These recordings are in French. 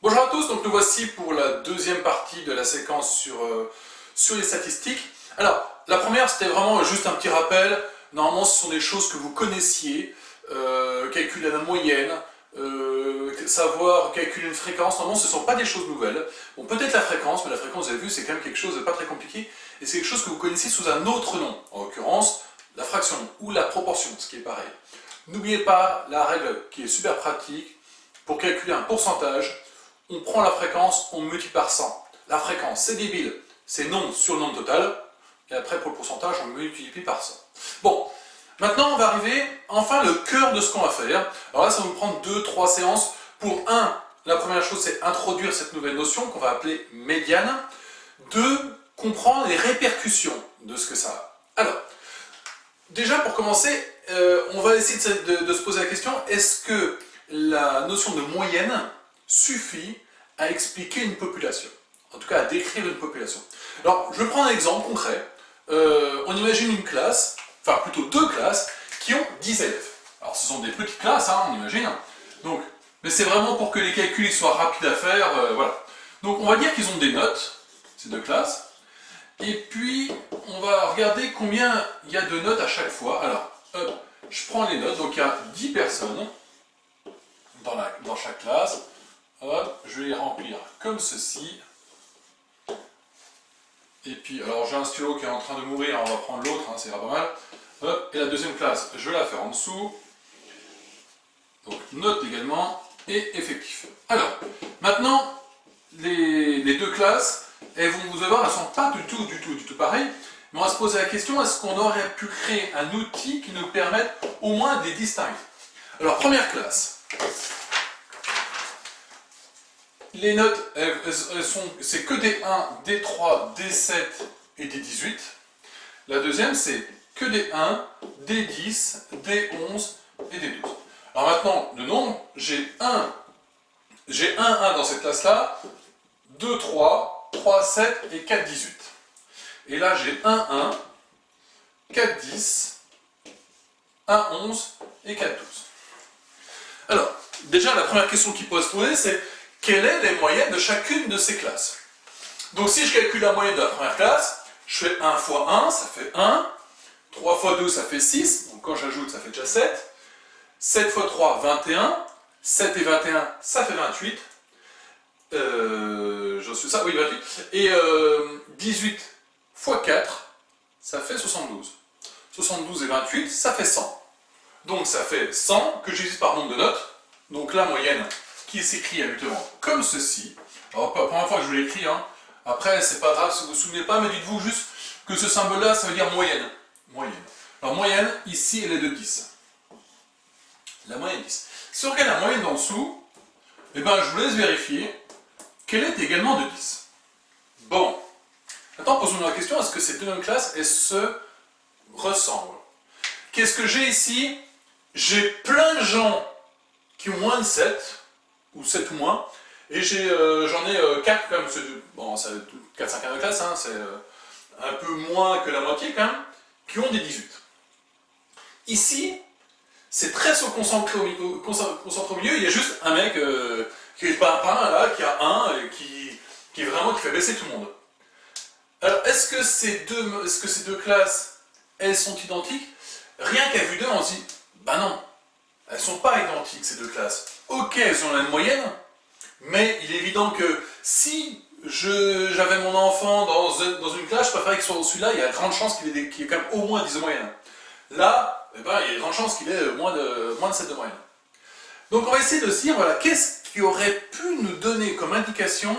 Bonjour à tous, donc nous voici pour la deuxième partie de la séquence sur les statistiques. Alors, la première c'était vraiment juste un petit rappel. Normalement ce sont des choses que vous connaissiez, calculer la moyenne, savoir calculer une fréquence. Normalement ce ne sont pas des choses nouvelles. Bon, peut-être la fréquence, mais la fréquence vous avez vu c'est quand même quelque chose de pas très compliqué. Et c'est quelque chose que vous connaissez sous un autre nom, en l'occurrence la fraction ou la proportion, ce qui est pareil. N'oubliez pas la règle qui est super pratique. Pour calculer un pourcentage, on prend la fréquence, on multiplie par 100. La fréquence, c'est débile, c'est nombre sur le nombre total. Et après, pour le pourcentage, on multiplie par 100. Bon, maintenant, on va arriver, enfin, le cœur de ce qu'on va faire. Alors là, ça va nous prendre 2-3 séances. Pour la première chose, c'est introduire cette nouvelle notion qu'on va appeler médiane. 2, comprendre les répercussions de ce que ça a. Alors, déjà, pour commencer, on va essayer de se poser la question, est-ce que la notion de moyenne suffit à expliquer une population, en tout cas à décrire une population. Alors, je vais prendre un exemple concret. On imagine une classe, enfin plutôt deux classes, qui ont 10 élèves. Alors, ce sont des petites classes, hein, on imagine. Donc, mais c'est vraiment pour que les calculs soient rapides à faire, voilà. Donc, on va dire qu'ils ont des notes, ces deux classes, et puis on va regarder combien il y a de notes à chaque fois. Alors, hop, je prends les notes, donc il y a 10 personnes dans chaque classe. Hop, je vais les remplir comme ceci. Et puis, alors j'ai un stylo qui est en train de mourir, on va prendre l'autre, hein, c'est pas mal. Hop, et la deuxième classe, je vais la faire en dessous. Donc, note également, et effectif. Alors, maintenant, les deux classes, elles vont vous avoir, elles ne sont pas du tout pareilles. Mais on va se poser la question, est-ce qu'on aurait pu créer un outil qui nous permette au moins de les distinguer? Alors, première classe. Les notes, c'est que des 1, des 3, des 7 et des 18. La deuxième, c'est que des 1, des 10, des 11 et des 12. Alors maintenant, le nombre, j'ai 1 dans cette classe-là, 2, 3, 3, 7 et 4, 18. Et là, j'ai 1, 4, 10, 1, 11 et 4, 12. Alors, déjà, la première question qui peut se poser, c'est quelles sont les moyennes de chacune de ces classes? Donc si je calcule la moyenne de la première classe, je fais 1 fois 1, ça fait 1, 3 fois 2, ça fait 6, donc quand j'ajoute, ça fait déjà 7, 7 fois 3, 21, 7 et 21, ça fait 28, j'en suis ça, oui 28, et 18 fois 4, ça fait 72. 72 et 28, ça fait 100. Donc ça fait 100 que je divise par nombre de notes, donc la moyenne qui s'écrit habituellement comme ceci. Alors, la première fois que je vous l'écris, hein. Après, c'est pas grave si vous ne vous souvenez pas, mais dites-vous juste que ce symbole-là, ça veut dire moyenne. Moyenne. Alors, moyenne, ici, elle est de 10. La moyenne 10. Si on regarde la moyenne d'en dessous, eh ben, je vous laisse vérifier qu'elle est également de 10. Bon. Maintenant, posons-nous la question, est-ce que ces deux classes, elles se ressemblent? Qu'est-ce que j'ai ici? J'ai plein de gens qui ont moins de 7, ou 7 ou moins, et j'en ai 4 quand même, bon, c'est 4/5 de classe, hein, c'est un peu moins que la moitié quand même, qui ont des 18. Ici, c'est très se concentrer au milieu, il y a juste un mec qui est pas là, qui a 1, et qui fait baisser tout le monde. Alors, est-ce que ces deux classes, elles sont identiques? Rien qu'à vue d'eux, on se dit, bah non, elles ne sont pas identiques ces deux classes. Ok, elles ont la même moyenne, mais il est évident que si j'avais mon enfant dans une classe, je préférerais qu'il soit dans celui-là, il y a de grandes chances qu'il ait quand même au moins 10 de moyenne. Là, eh ben, il y a de grandes chances qu'il ait moins de 7 de moyenne. Donc on va essayer de se dire, voilà, qu'est-ce qui aurait pu nous donner comme indication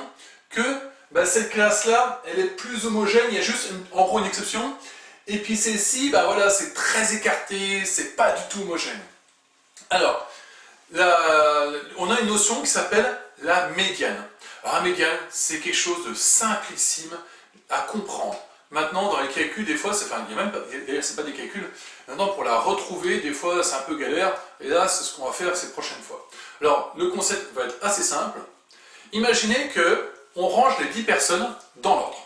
que cette classe-là, elle est plus homogène, il y a juste en gros une exception, et puis celle-ci, voilà, c'est très écarté, c'est pas du tout homogène. Alors, on a une notion qui s'appelle la médiane. Alors la médiane, c'est quelque chose de simplissime à comprendre. Maintenant, dans les calculs, des fois, d'ailleurs, c'est pas des calculs. Maintenant, pour la retrouver, des fois, c'est un peu galère. Et là, c'est ce qu'on va faire ces prochaines fois. Alors, le concept va être assez simple. Imaginez que on range les 10 personnes dans l'ordre.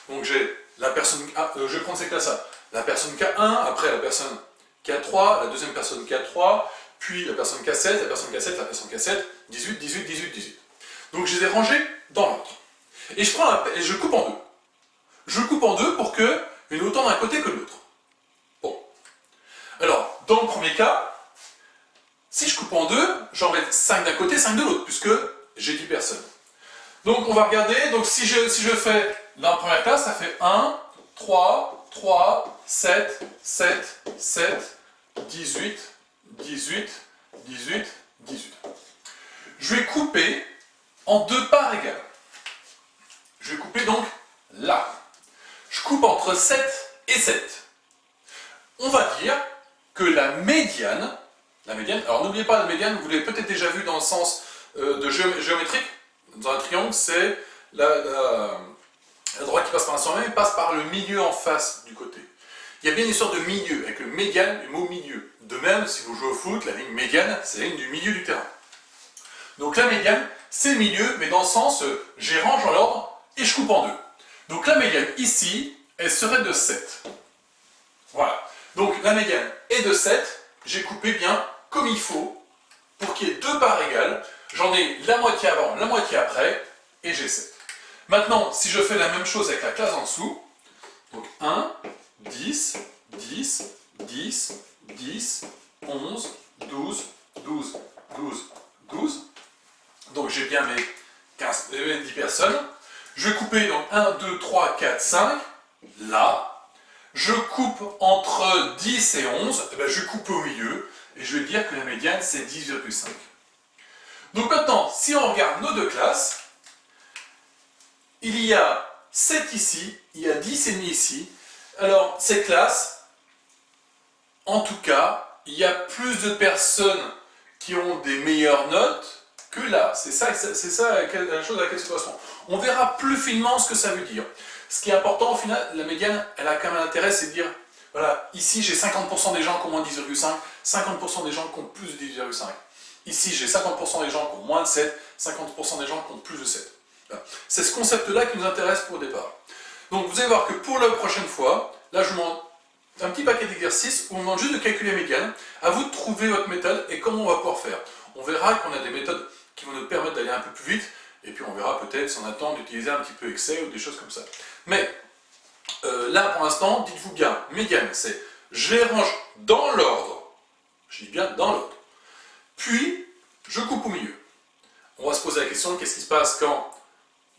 Donc, j'ai la personne je vais prendre ces classes-là. La personne K1, après la personne K3, la deuxième personne K3, puis la personne K7, la personne K7, la personne K7, 18, 18, 18, 18. Donc Donc je les ai rangés dans l'ordre. Et je coupe en deux. Je coupe en deux pour qu'il y en ait autant d'un côté que de l'autre. Bon. Alors, dans le premier cas, si je coupe en deux, j'en mets 5 d'un côté, 5 de l'autre, puisque j'ai 10 personnes. Donc on va regarder, donc si je fais dans la première classe, ça fait 1, 3, 3, 7, 7, 7, 18, 18, 18, 18. Je vais couper en deux parts égales. Je vais couper donc là. Je coupe entre 7 et 7. On va dire que la médiane, alors n'oubliez pas la médiane, vous l'avez peut-être déjà vu dans le sens géométrique, dans un triangle, c'est la droite qui passe par l'instant même, passe par le milieu en face du côté. Il y a bien une sorte de milieu, avec le médiane, le mot milieu. De même, si vous jouez au foot, la ligne médiane, c'est la ligne du milieu du terrain. Donc la médiane, c'est le milieu, mais dans le sens, j'ai range dans l'ordre et je coupe en deux. Donc la médiane ici, elle serait de 7. Voilà. Donc la médiane est de 7, j'ai coupé bien comme il faut, pour qu'il y ait deux parts égales. J'en ai la moitié avant, la moitié après, et j'ai 7. Maintenant, si je fais la même chose avec la classe en dessous, donc 1, 10, 10, 10, 10, 11, 12, 12, 12, 12. Donc j'ai bien mes 10 personnes. Je vais couper donc 1, 2, 3, 4, 5, là. Je coupe entre 10 et 11, et bien je coupe au milieu, et je vais dire que la médiane c'est 10,5. Donc maintenant, si on regarde nos deux classes, il y a 7 ici, il y a 10 et demi ici. Alors, ces classes, en tout cas, il y a plus de personnes qui ont des meilleures notes que là. C'est ça la chose à laquelle ça correspond. On verra plus finement ce que ça veut dire. Ce qui est important, au final, la médiane, elle a quand même un intérêt, c'est de dire, voilà, ici j'ai 50% des gens qui ont moins de 10,5, 50% des gens qui ont plus de 10,5. Ici, j'ai 50% des gens qui ont moins de 7, 50% des gens qui ont plus de 7. Voilà. C'est ce concept-là qui nous intéresse pour le départ. Donc, vous allez voir que pour la prochaine fois, là, je vous montre un petit paquet d'exercices où on demande juste de calculer la médiane. À vous de trouver votre méthode et comment on va pouvoir faire. On verra qu'on a des méthodes qui vont nous permettre d'aller un peu plus vite, et puis on verra peut-être si on attend d'utiliser un petit peu Excel ou des choses comme ça. Mais là, pour l'instant, dites-vous bien, médiane, c'est je les range dans l'ordre. Je dis bien dans l'ordre. Puis, je coupe au milieu. On va se poser la question, qu'est-ce qui se passe quand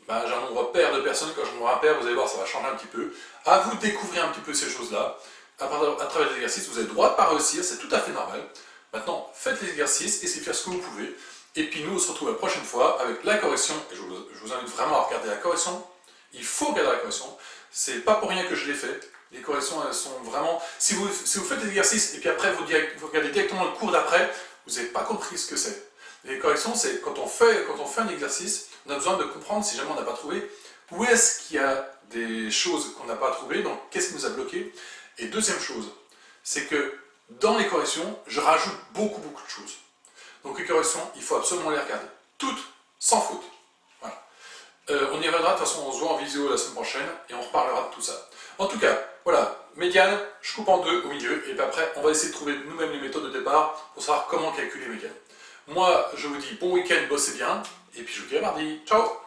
j'ai un nombre pair de personnes, quand j'ai un nombre impair, vous allez voir, ça va changer un petit peu. À vous de découvrir un petit peu ces choses-là. À travers les exercices, vous avez le droit de ne pas réussir, c'est tout à fait normal. Maintenant, faites les exercices, essayez de faire ce que vous pouvez. Et puis nous, on se retrouve la prochaine fois avec la correction. Et je vous invite vraiment à regarder la correction. Il faut regarder la correction. C'est pas pour rien que je l'ai fait. Les corrections, elles sont vraiment... Si vous faites les exercices et puis après vous regardez directement le cours d'après, vous n'avez pas compris ce que c'est. Les corrections, c'est quand on fait un exercice, on a besoin de comprendre, si jamais on n'a pas trouvé, où est-ce qu'il y a des choses qu'on n'a pas trouvées, donc qu'est-ce qui nous a bloqué. Et deuxième chose, c'est que dans les corrections, je rajoute beaucoup de choses. Donc les corrections, il faut absolument les regarder. Toutes, sans faute. Voilà. On y reviendra, de toute façon on se voit en visio la semaine prochaine et on reparlera de tout ça. En tout cas, voilà, médiane, je coupe en deux au milieu et puis après on va essayer de trouver nous-mêmes les méthodes de départ pour savoir comment calculer médiane. Moi, je vous dis bon week-end, bossez bien et puis je vous dis à mardi. Ciao!